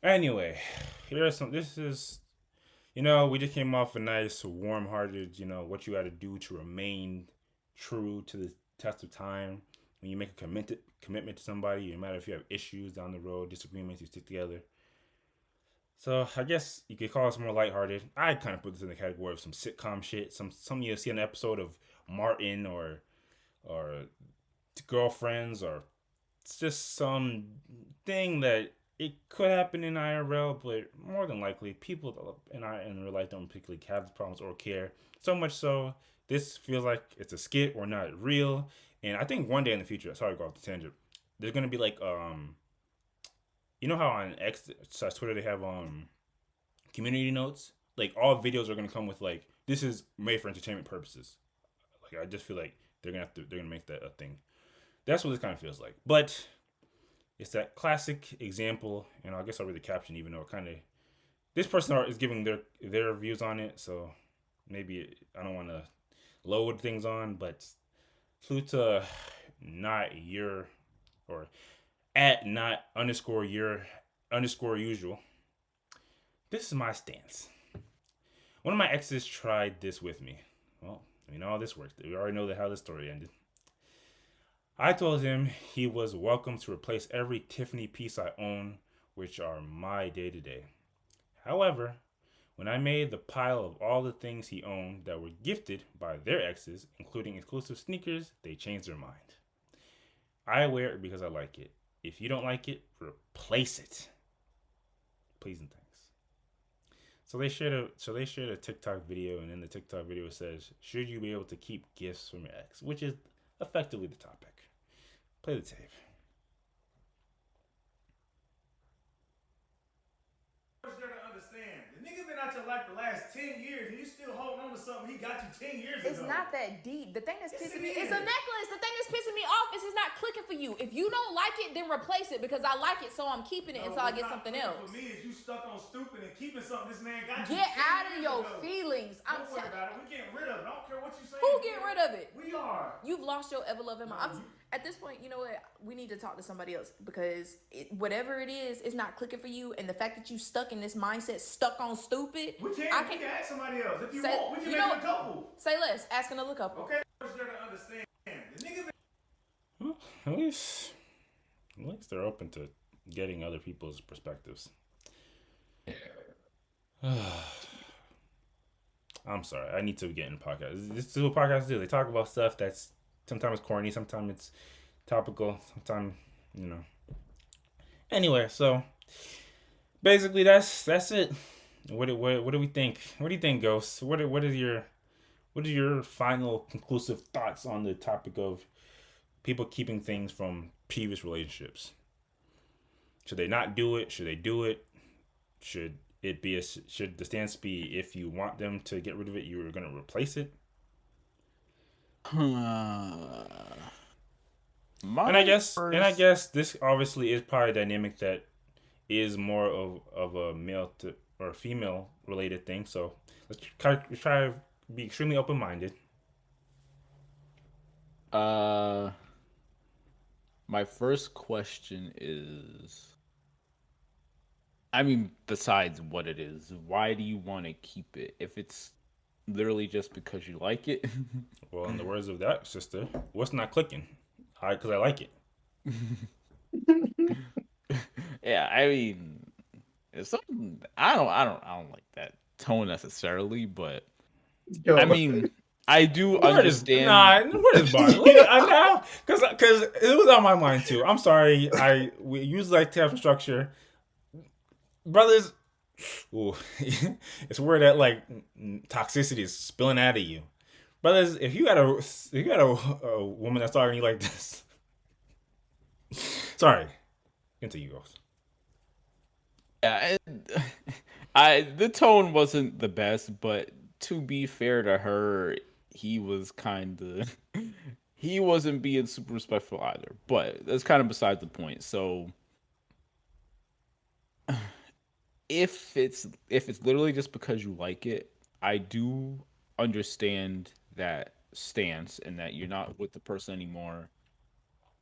Anyway, here's some. This is we just came off a nice, warm-hearted. What you got to do to remain true to the test of time. When you make a commitment to somebody, no matter if you have issues down the road, disagreements, you stick together. So I guess you could call this more lighthearted. I kind of put this in the category of some sitcom shit. Some you see an episode of Martin or Girlfriends, or it's just some thing that it could happen in IRL, but more than likely people in real life don't particularly have the problems or care. So much so, this feels like it's a skit or not real. And I think one day in the future, sorry to go off the tangent, there's gonna be like how on X Twitter they have community notes. Like all videos are gonna come with like this is made for entertainment purposes. Like I just feel like they're gonna make that a thing. That's what this kind of feels like. But it's that classic example, and I guess I'll read the caption, even though it kind of this person is giving their views on it, so maybe I don't want to load things on, but salute to not your or at not underscore your underscore usual. This is my stance. One of my exes tried this with me. Well, how this worked. We already know how the story ended. I told him he was welcome to replace every Tiffany piece I own, which are my day to day. However, when I made the pile of all the things he owned that were gifted by their exes, including exclusive sneakers, they changed their mind. I wear it because I like it. If you don't like it, replace it. Please and thanks. So they shared a TikTok video, and in the TikTok video it says, "Should you be able to keep gifts from your ex?" Which is effectively the topic. Play the tape. What's there to understand? The nigga been out your life the last 10 years and you still holding on to something he got you 10 years ago. It's not that deep. The thing that's pissing me, it's a necklace. The thing that's pissing me off is it's not clicking for you. If you don't like it, then replace it because I like it, so I'm keeping it until I get something else. For me, is you stuck on stupid and keeping something this man got you. Get out of your feelings. Don't worry about it. We getting rid of it. I don't care what you say. Who getting rid of it? We are. You've lost your ever loving mind. At this point, you know what? We need to talk to somebody else because whatever it is, it's not clicking for you. And the fact that you stuck in this mindset, stuck on stupid. We can ask somebody else. If you want, we can make a couple. Say less. Ask another couple. Okay. What's there to understand? The nigga Well, at least they're open to getting other people's perspectives. I'm sorry. I need to get in podcasts. This is what podcasts do. They talk about stuff that's sometimes corny, sometimes it's topical, sometimes Anyway, so basically that's it. What do we think? What do you think, Ghost? What is your final conclusive thoughts on the topic of people keeping things from previous relationships? Should they not do it? Should they do it? Should the stance be if you want them to get rid of it, you're gonna replace it? And I guess this obviously is probably a dynamic that is more of a male to or female related thing. So let's try to be extremely open minded. My first question is, I mean, besides what it is, why do you want to keep it? If it's literally just because you like it. Well, in the words of that sister, what's not clicking? Because I like it. Yeah, I mean, it's something I don't like that tone necessarily, but I mean, I do understand. What is Barney? Now, because it was on my mind too. I'm sorry. We usually like to have structure, brothers. Ooh, it's where that like toxicity is spilling out of you, brothers. If you got a woman that's talking to you like this, sorry, into you guys. Yeah, the tone wasn't the best, but to be fair to her, he wasn't being super respectful either. But that's kind of beside the point. So if it's literally just because you like it, I do understand that stance and that you're not with the person anymore.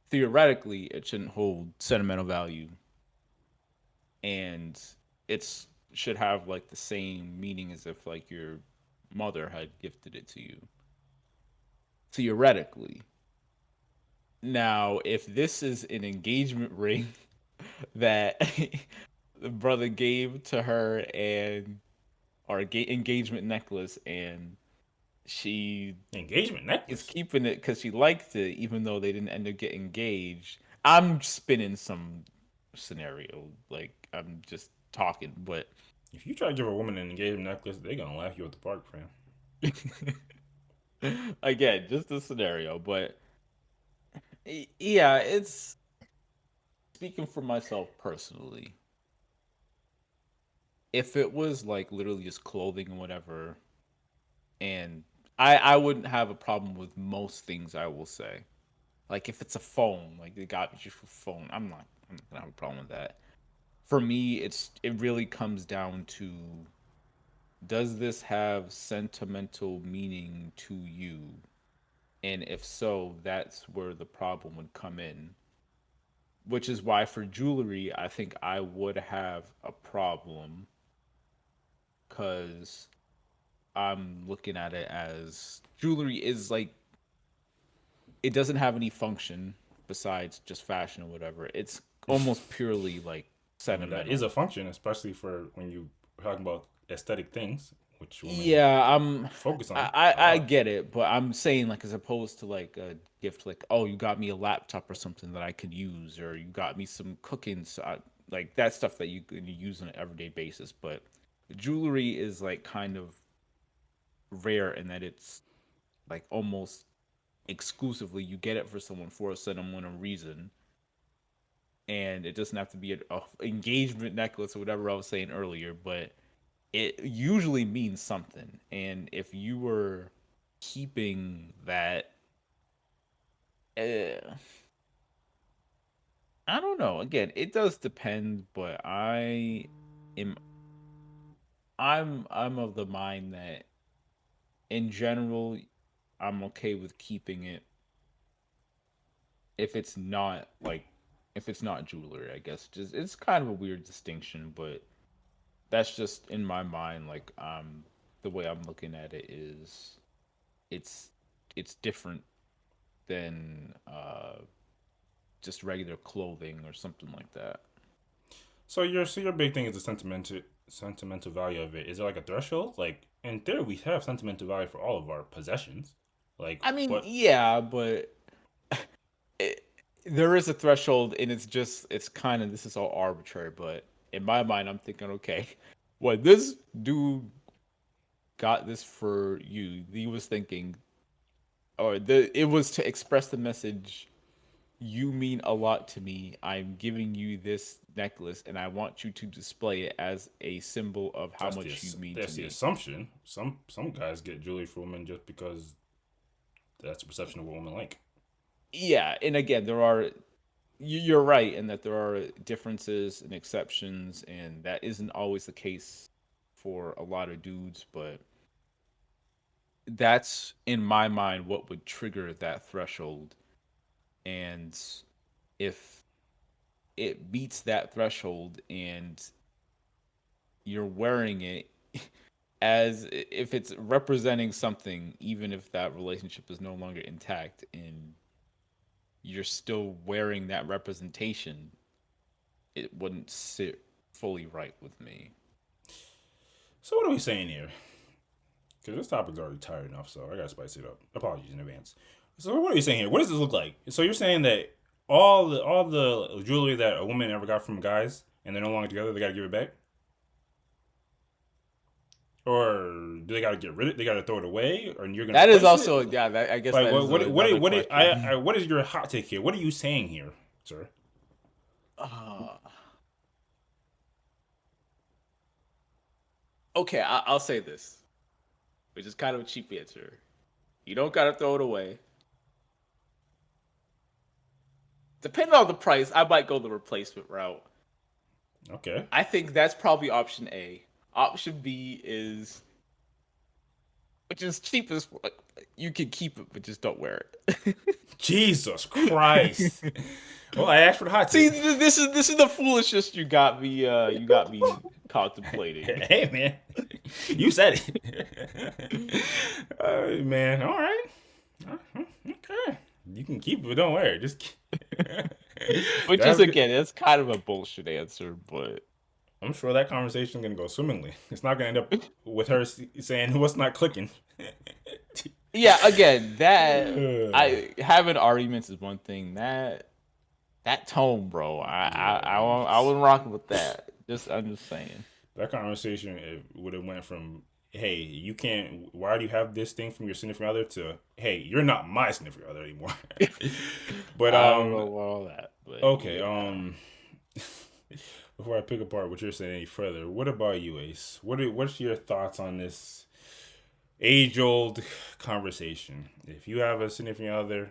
Theoretically, it shouldn't hold sentimental value and it's should have like the same meaning as if like your mother had gifted it to you, theoretically. Now, if this is an engagement ring that the brother gave to her and or engagement necklace, and she Engagement is necklace. keeping it because she liked it, even though they didn't end up getting engaged. I'm spinning some scenario, like I'm just talking, but If you try to give a woman an engagement necklace, they gonna laugh you at the park, fam. again, just a scenario. But yeah, it's speaking for myself personally. If it was like literally just clothing and whatever, and I wouldn't have a problem with most things. I will say, like if it's a phone, like they got you for phone, I'm not gonna have a problem with that. For me, it really comes down to, does this have sentimental meaning to you? And if so, that's where the problem would come in. Which is why for jewelry, I think I would have a problem because I'm looking at it as jewelry is like, it doesn't have any function besides just fashion or whatever. It's almost purely like I mean, that is sentimental. a function, especially for when you are talking about aesthetic things, which women Yeah, focus I, on a I lot. get it, but I'm saying like as opposed to like a gift, like oh you got me a laptop or something that I could use, or you got me some cooking, so like that stuff that you could use on an everyday basis. But jewelry is like kind of rare in that it's like almost exclusively you get it for someone for a sentimental reason, and it doesn't have to be a engagement necklace or whatever I was saying earlier, but it usually means something. And if you were keeping that, uh, I don't know. Again, it does depend, but am I'm of the mind that in general I'm okay with keeping it if it's not like if it's not jewelry, I guess. Just it's kind of a weird distinction, but that's just in my mind like the way I'm looking at it is it's it's different than just regular clothing or something like that. So your big thing is the sentimental value of it. Is there like a threshold? Like in theory, we have sentimental value for all of our possessions. Like I mean, what? yeah, but it, there is a threshold, and it's kind of this is all arbitrary. But in my mind, I'm thinking, okay, when this dude got this for you, he was thinking, or it was to express the message. You mean a lot to me. I'm giving you this necklace, and I want you to display it as a symbol of how much you mean to That's the me. assumption. Some guys get jewelry for women just because that's the perception of what women like. Yeah, and again, you're right in that there are differences and exceptions, and that isn't always the case for a lot of dudes, but that's in my mind what would trigger that threshold. And if it beats that threshold and you're wearing it as if it's representing something, even if that relationship is no longer intact and you're still wearing that representation, it wouldn't sit fully right with me. So what are we saying here? Because this topic's already tired enough, so I gotta spice it up. Apologies in advance. So what are you saying here? What does this look like? So you're saying that all the jewelry that a woman ever got from guys and they're no longer together, they gotta give it back, or do they gotta get rid of it? They gotta throw it away, or you're gonna That is replace it? also, yeah. That, I guess Like that is another question. what is your hot take here? What are you saying here, sir? Uh, okay, I'll say this, which is kind of a cheap answer. You don't gotta throw it away. Depending on the price, I might go the replacement route. Okay. I think that's probably option A. Option B is which is cheap as fuck. You can keep it, but just don't wear it. Jesus Christ. Well, I asked for the hot See, take. this is the foolishness you got me contemplating. Hey, man. You said it. Man, all right. Okay. You can keep it, but don't wear it. Just Which is again, that's kind of a bullshit answer, but I'm sure that conversation is going to go swimmingly. It's not going to end up with her saying what's not clicking. yeah, again, that I having arguments is one thing. That tone, bro, I wouldn't rock with that. I'm just saying. That conversation it would have went from hey, you can't. Why do you have this thing from your significant other? To hey, you're not my significant other anymore. But I don't know about all that. But okay. yeah. Before I pick apart what you're saying any further, what about you, Ace? What's your thoughts on this age-old conversation? If you have a significant other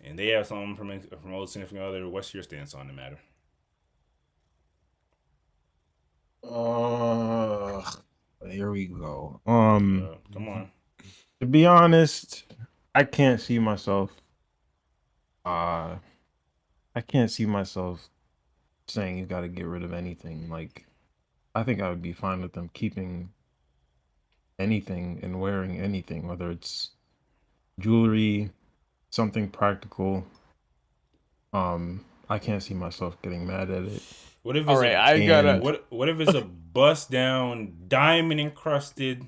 and they have something from old significant other, what's your stance on the matter? Uh, Here we go. Come on. To be honest, I can't see myself. Uh, I can't see myself saying you got to get rid of anything. Like, I think I would be fine with them keeping anything and wearing anything, whether it's jewelry, something practical. I can't see myself getting mad at it. What if All it's right, I gotta. what if it's a bust down diamond encrusted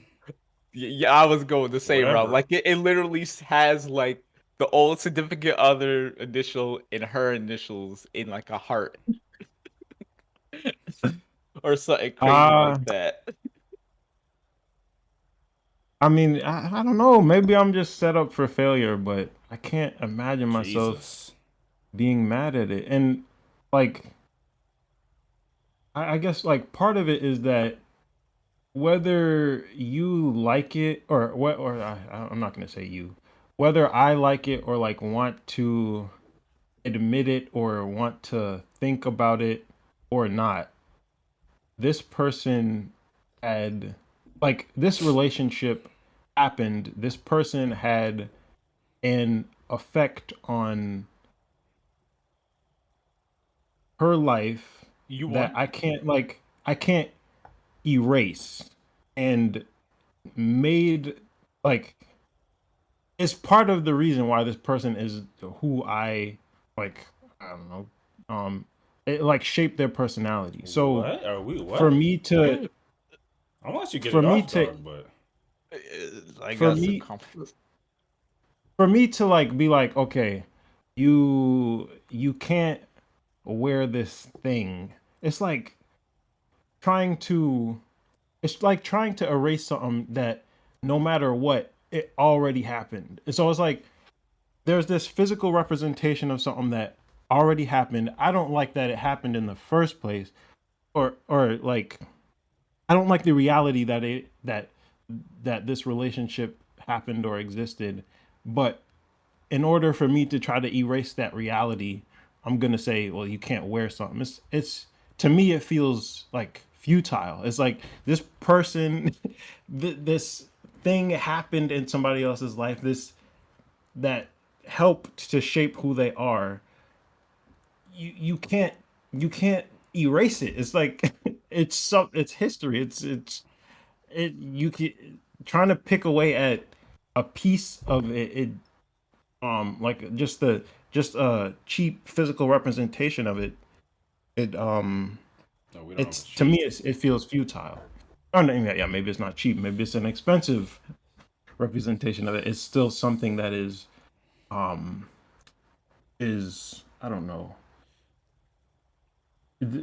Yeah, I was going the same route. whatever? Like it literally has like the old significant other initial and her initials in like a heart or something crazy Uh, like that. I mean, I don't know. Maybe I'm just set up for failure, but I can't imagine myself Jesus. being mad at it. And like, I guess like part of it is that whether you like it or what, or I'm not gonna say you, whether I like it or like want to admit it or want to think about it or not, this person had like this relationship happened. This person had an effect on her life You that won. I can't erase and made like it's part of the reason why this person is who like I don't know it like shaped their personality. So What? Are we for what? me to I want you to get for it me off, to dog, but I for got some me confidence. for me to like be like okay, you can't wear this thing. It's like trying to it's like trying to erase something that no matter what it already happened. And so it's like there's this physical representation of something that already happened. I don't like that it happened in the first place, or like I don't like the reality that that this relationship happened or existed. But in order for me to try to erase that reality, I'm gonna say, well, you can't wear something. It's to me, it feels like futile. It's like this person, this thing happened in somebody else's life. This that helped to shape who they are. You can't erase it. It's like it's history. It you can trying to pick away at a piece of it. Like just a cheap physical representation of it. It no, we don't know if it's it's to me cheap. it feels futile. Oh, no, yeah, maybe it's not cheap. Maybe it's an expensive representation of it. It's still something that um is I don't know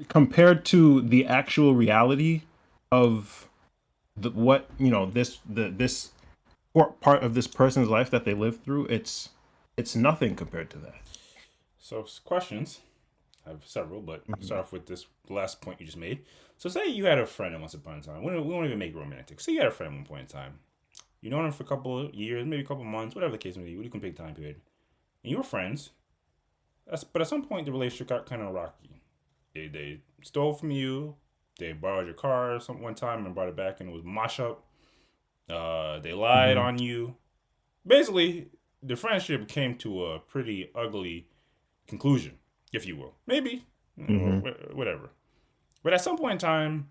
compared to the actual reality of what this part of this person's life that they lived through. It's nothing compared to that. So questions. I have several, but I'll start off with this last point you just made. So say you had a friend at once upon a time. We won't even make it romantic. Say you had a friend at one point in time. You known him for a couple of years, maybe a couple of months, whatever the case may be. You can pick time period. And you were friends. But at some point, the relationship got kind of rocky. They stole from you. They borrowed your car one time and brought it back, and it was mosh up. They lied Mhm. on you. Basically, the friendship came to a pretty ugly conclusion, if you will. Maybe, Mhm. whatever. But at some point in time,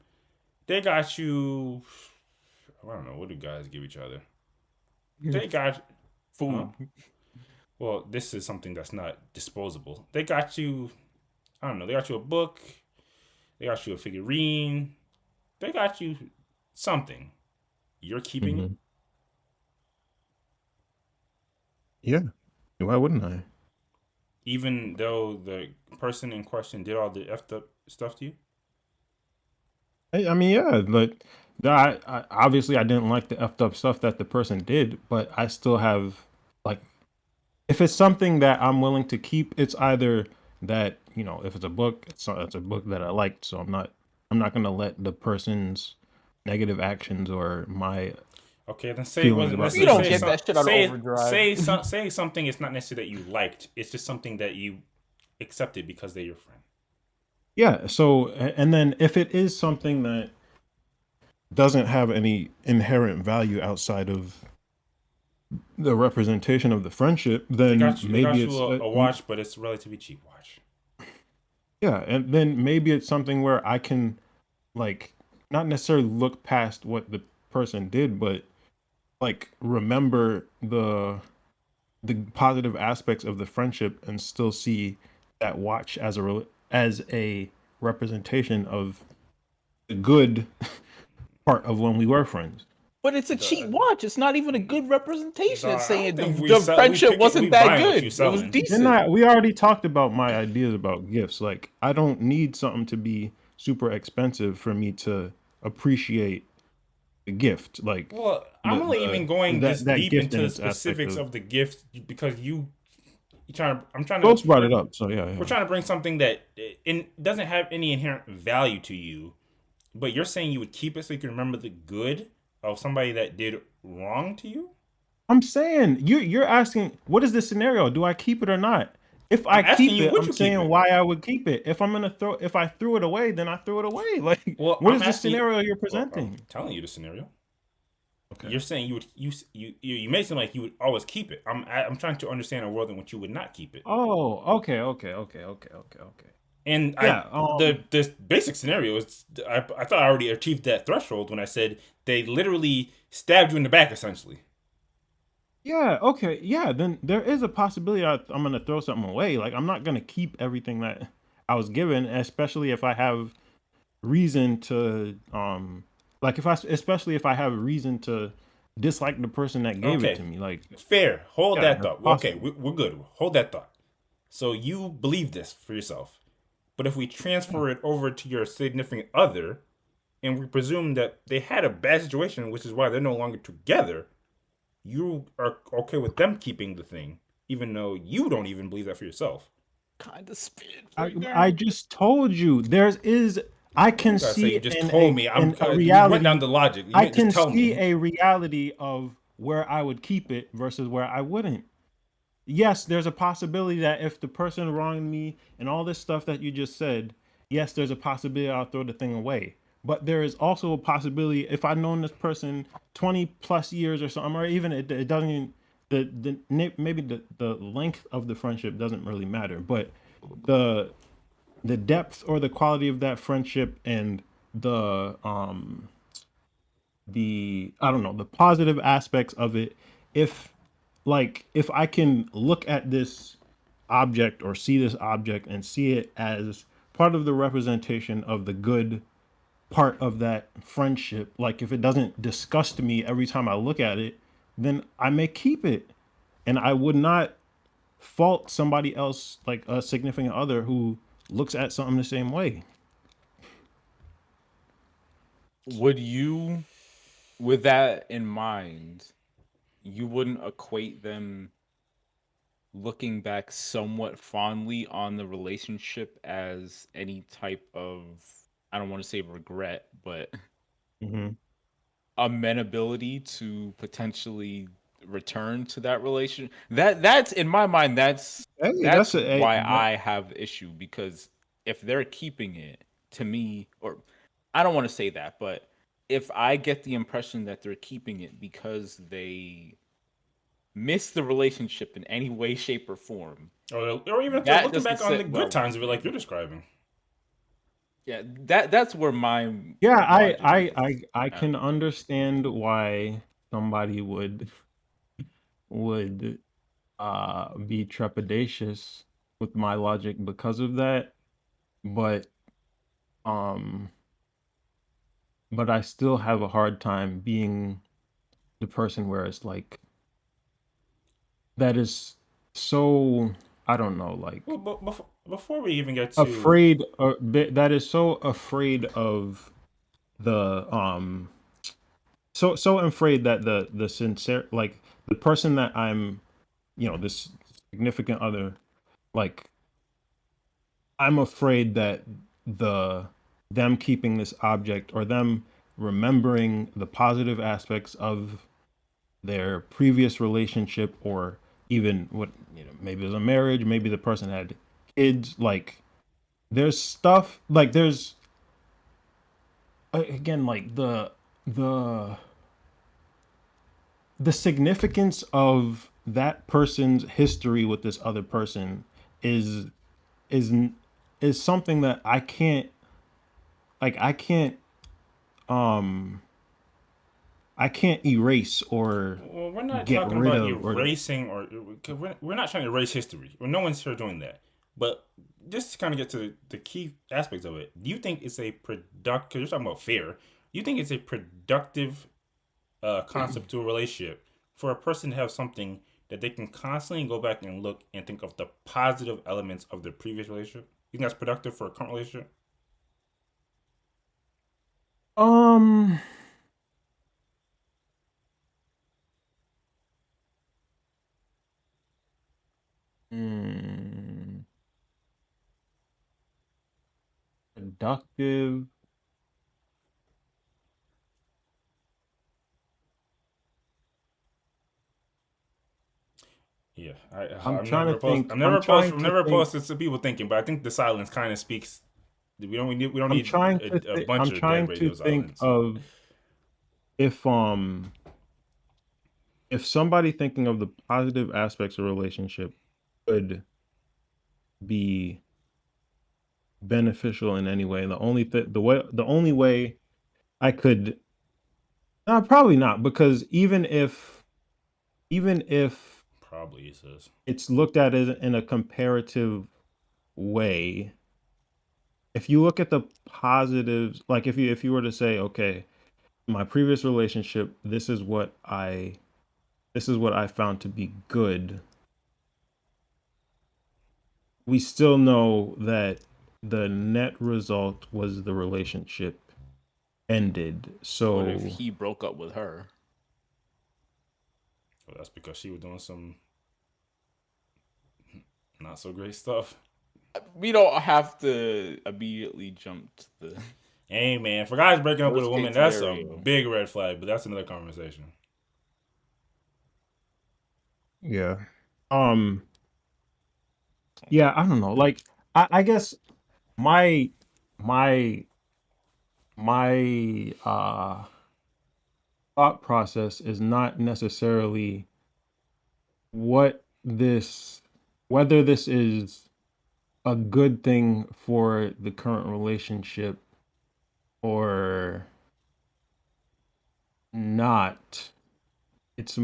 they got you. I don't know. What do guys give each other? They got, huh? Food. Well, this is something that's not disposable. They got you. I don't know. They got you a book. They got you a figurine. They got you something. You're keeping it, Mhm. Yeah. Why wouldn't I? even though the person in question did all the effed up stuff to you. I mean, yeah, but I obviously I didn't like the effed up stuff that the person did, but I still have like if it's something that I'm willing to keep, it's either that if it's a book, it's a book that I liked, so I'm not gonna let the person's negative actions or my Okay, then say it feelings wasn't about You the necessarily don't say get person. some that shit on say overdrive. say something. It's not necessarily that you liked. It's just something that you accepted because they're your friend. Yeah. So and then if it is something that doesn't have any inherent value outside of the representation of the friendship, They then got you. They maybe got you it's a watch, but it's a relatively cheap watch. yeah, and then maybe it's something where I can like not necessarily look past what the person did, but like remember the positive aspects of the friendship and still see that watch as as a representation of the good part of when we were friends. But it's a cheap The, watch. It's not even a good representation. It's I don't saying think the we friendship pick it. We wasn't that buying what you good. It was selling. Didn't decent. I? We already talked about my ideas about gifts. Like I don't need something to be super expensive for me to appreciate the gift. Like Well, I'm only the even going this that deep into the giftings aspect specifics of of the gift because you trying. I'm trying to. Ghost brought it up. So yeah, We're yeah. trying to bring something that doesn't have any inherent value to you, but you're saying you would keep it so you can remember the good of somebody that did wrong to you. I'm saying you're asking what is the scenario? Do I keep it or not? If I I'm asking keep you, it, would I'm you keep saying it? why I would keep it. If I threw it away, then I threw it away. Like Well, what I'm is the asking you. scenario you're Well, I'm presenting? telling you the scenario. Okay. You're saying you would you made it seem like you would always keep it. I'm trying to understand a world in which you would not keep it. Oh, okay. And Yeah. the basic scenario is I thought I already achieved that threshold when I said they literally stabbed you in the back essentially. Yeah, okay. Yeah, then there is a possibility I'm gonna throw something away. Like I'm not gonna keep everything that I was given, especially if I have reason to like if I especially if I have reason to dislike the person that gave it to Okay, me. Like fair. Hold yeah, that that's thought. Okay, possible. we're good. Hold that thought. So you believe this for yourself, but if we Yeah. transfer it over to your significant other, and we presume that they had a bad situation, which is why they're no longer together, you are okay with them keeping the thing, even though you don't even believe that for yourself. Kind of spit I right there. I just told you I You can don't gotta say see you just told me. I'm. in a We went down reality the logic. You I didn't just can tell see me. a reality of where I would keep it versus where I wouldn't. Yes, there's a possibility that if the person wronged me and all this stuff that you just said, yes, there's a possibility I'll throw the thing away. But there is also a possibility if I've known this person 20 plus years or something, or even it doesn't even, maybe the length of the friendship doesn't really matter, but the the depth or the quality of that friendship and the I don't know, the positive aspects of it. If if I can look at this object or see this object and see it as part of the representation of the good part of that friendship, like if it doesn't disgust me every time I look at it, then I may keep it. And I would not fault somebody else, like a significant other who looks at something the same way. Would you, with that in mind, you wouldn't equate them looking back somewhat fondly on the relationship as any type of, I don't want to say regret, but Hmm. amenability to potentially return to that relation? That's in my mind, Hey, that's a why I have issue, because if they're keeping it, to me, or I don't want to say that, but if I get the impression that they're keeping it because they miss the relationship in any way, shape, or form, or even if they're that looking doesn't back on the sit good well with times of it, like me. you're describing. Yeah, that's where my Yeah, logic is. I Kind of can weak. understand why somebody would be trepidatious with my logic because of that, but um but I still have a hard time being the person where it's like that is so, I don't know, Well, like but before we even get to, afraid that is so afraid of the so afraid that the sincere, like the person that I'm, this significant other, like I'm afraid that the them keeping this object, or them remembering the positive aspects of their previous relationship, or even what, maybe it was a marriage, maybe the person had kids, like there's stuff, like there's again, like the the significance of that person's history with this other person is is is something that I can't um I can't erase or well, we're not get talking rid about of, or erasing, or 'cause we're not trying to erase history. Well, no one's here doing that. But just to kind of get to the key aspects of it, do you think it's a productive? Because you're talking about fear. Do you think it's a productive concept to a relationship for a person to have something that they can constantly go back and look and think of the positive elements of their previous relationship? You think that's productive for a current relationship? um hmm, productive. Yeah, I'm I'm trying never to opposed. think. I'm trying I'm to never think. opposed to some people thinking, but I think the silence kind of speaks. We don't I'm need trying to a bunch I'm of dead trying to radio think silence. of if somebody thinking of the positive aspects of a relationship could be beneficial in any way. The only way I could, probably not, because even if Probably it says. it's looked at as in a comparative way, if you look at the positives, like if you were to say, okay, my previous relationship, this is what I found to be good, we still know that the net result was the relationship ended. What if So he broke up with her? Well, that's because she was doing some not so great stuff. We don't have to immediately jump to the Hey man, for guys breaking up with a worst woman, case that's a scenario. big red flag. But that's another conversation. yeah. Um yeah, I don't know. Like I guess my my my thought process is not necessarily what this whether this is a good thing for the current relationship or not. It's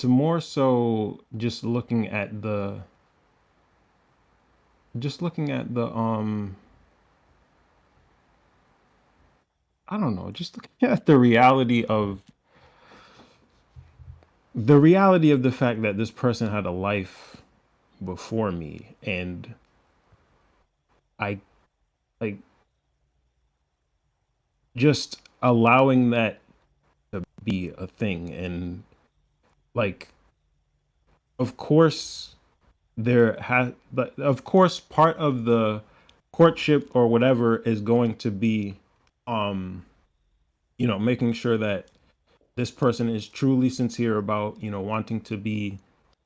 more so just looking at the I don't know, just looking at the reality of the fact that this person had a life before me, and I, like, just allowing that to be a thing. And like, of course but of course part of the courtship or whatever is going to be um making sure that this person is truly sincere about, wanting to be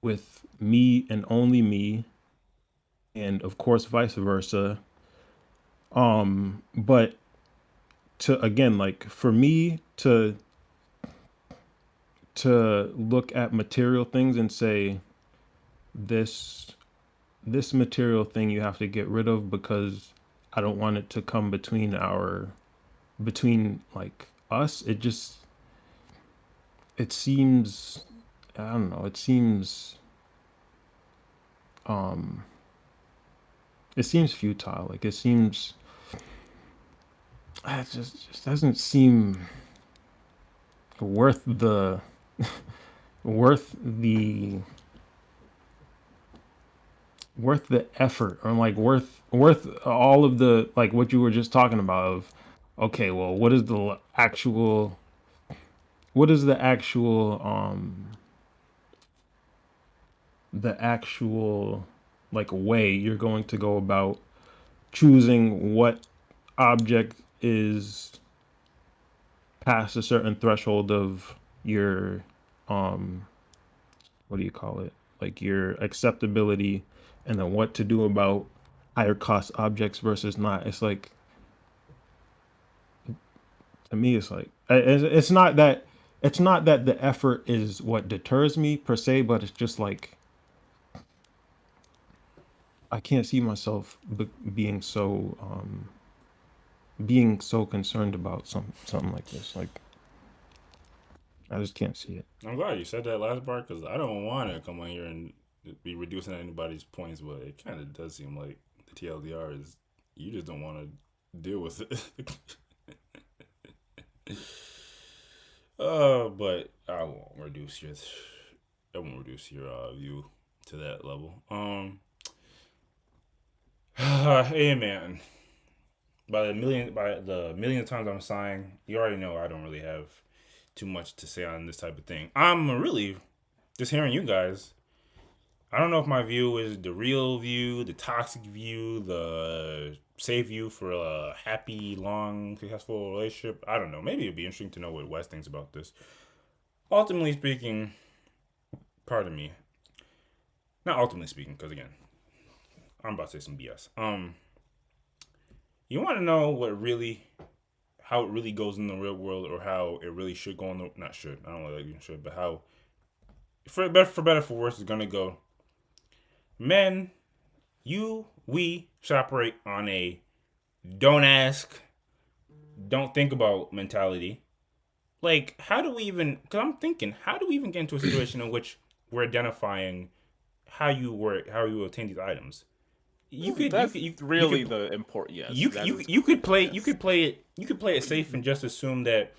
with me and only me, and of course vice versa. But to again, like for me to look at material things and say this this material thing you have to get rid of because I don't want it to come between like us. It seems, I don't know, um it seems futile. Like it just doesn't seem worth the worth the worth the effort, or like worth all of the, like what you were just talking about of, okay, well, what is the actual like way you're going to go about choosing what object is past a certain threshold of your um what do you call it, like your acceptability, and then what to do about higher cost objects versus not. It's like, to me, it's like it's not that the effort is what deters me per se, but it's just like I can't see myself being so concerned about something like this. Like, I just can't see it. I'm glad you said that last part because I don't want to come on here and be reducing anybody's points, but it kind of does seem like the TLDR is you just don't want to deal with it. But I won't reduce your view to that level. Hey man, by the million times I'm sighing, you already know I don't really have too much to say on this type of thing. I'm really just hearing you guys. I don't know if my view is the real view, the toxic view, the safe view for a happy, long, successful relationship. I don't know. Maybe it'd be interesting to know what Wes thinks about this. Ultimately speaking, pardon me. Not ultimately speaking, because again, I'm about to say some BS. You want to know how it really goes in the real world, or how it really should go in the, not should, I don't know if you should, but how, for better, for worse, is going to go. Men, we should operate on a don't ask, don't think about mentality. Like, how do we even, because I'm thinking, how do we even get into a situation in which we're identifying how you obtain these items? That's really the important. Yes, you could play yes. you could play it safe and just assume that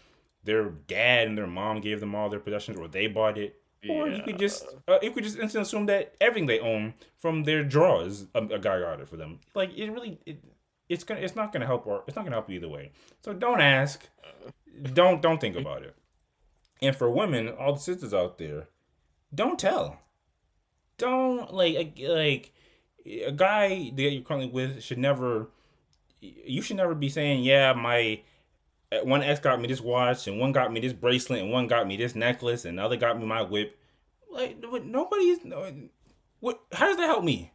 their dad and their mom gave them all their possessions, or they bought it, or Yeah. you could just instantly assume that everything they own from their drawers a guy got it for them. Like, it's not gonna help, or it's not gonna help you either way. So don't ask, don't think about it. And for women, all the sisters out there, don't tell. Don't like a guy that you're currently with should never. You should never be saying, "Yeah, my one ex got me this watch, and one got me this bracelet, and one got me this necklace, and the other got me my whip." Like, nobody's. What? How does that help me?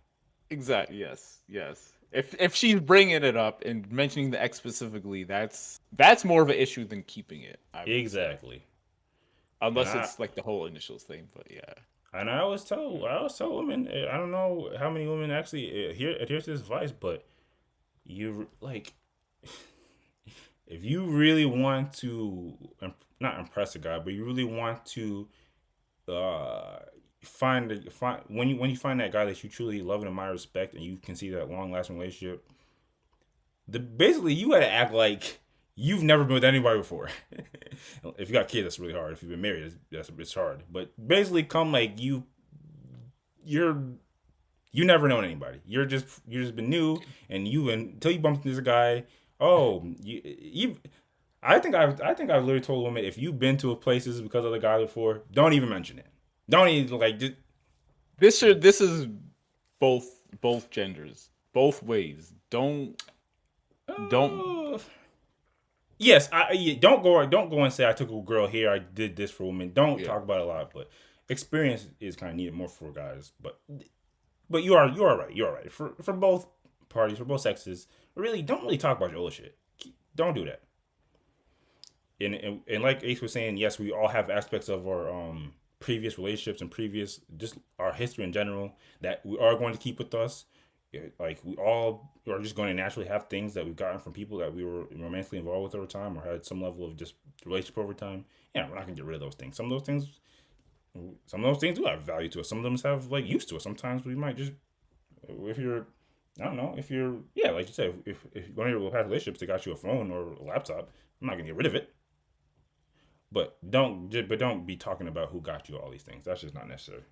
Exactly. Yes. Yes. If she's bringing it up and mentioning the X specifically, that's more of an issue than keeping it. I would say. Exactly. And Unless it's like the whole initials thing, but yeah. and I always tell women. I don't know how many women actually adhere to this advice, but you like, if you really want to not impress a guy, but you really want to uh find when you find that guy that you truly love and admire, respect, and you can see that long lasting relationship, basically you got to act like you've never been with anybody before. If you got kids, that's really hard. If you've been married, it's hard. But basically, come like you're you never known anybody. You're just been new, and you until you bump into this guy. Oh, you I think I've literally told women, if you've been to places because of the guy before, don't even mention it. Don't even like just. This is both genders, both ways. Don't Uh, yes, don't go and say I took a girl here. I did this for women. Don't yeah. talk about it a lot, but experience is kind of needed more for guys. But you are right. You're right for both parties, for both sexes. Really, don't really talk about your old shit. Don't do that. and like Ace was saying, yes, we all have aspects of our previous relationships and previous just our history in general that we are going to keep with us. Like we all are just going to naturally have things that we've gotten from people that we were romantically involved with over time or had some level of just relationship over time. Yeah, we're not gonna get rid of those things. Some of those things do have value to us. Some of them have like use to us. Sometimes we might just, if you're, I don't know, if you're, yeah, like you said, if one of your past relationships they got you a phone or a laptop, I'm not gonna get rid of it. But don't be talking about who got you all these things. That's just not necessary.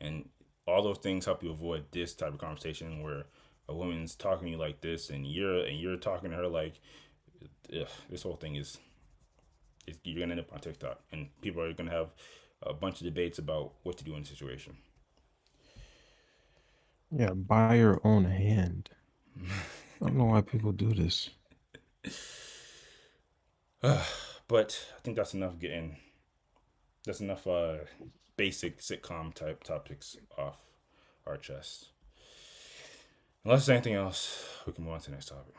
And all those things help you avoid this type of conversation where a woman's talking to you like this, and you're talking to her like, ugh, this whole thing is you're gonna end up on TikTok, and people are gonna have a bunch of debates about what to do in the situation. Yeah, by your own hand. I don't know why people do this. But I think that's enough getting. That's enough basic sitcom type topics off our chest. Unless there's anything else, we can move on to the next topic.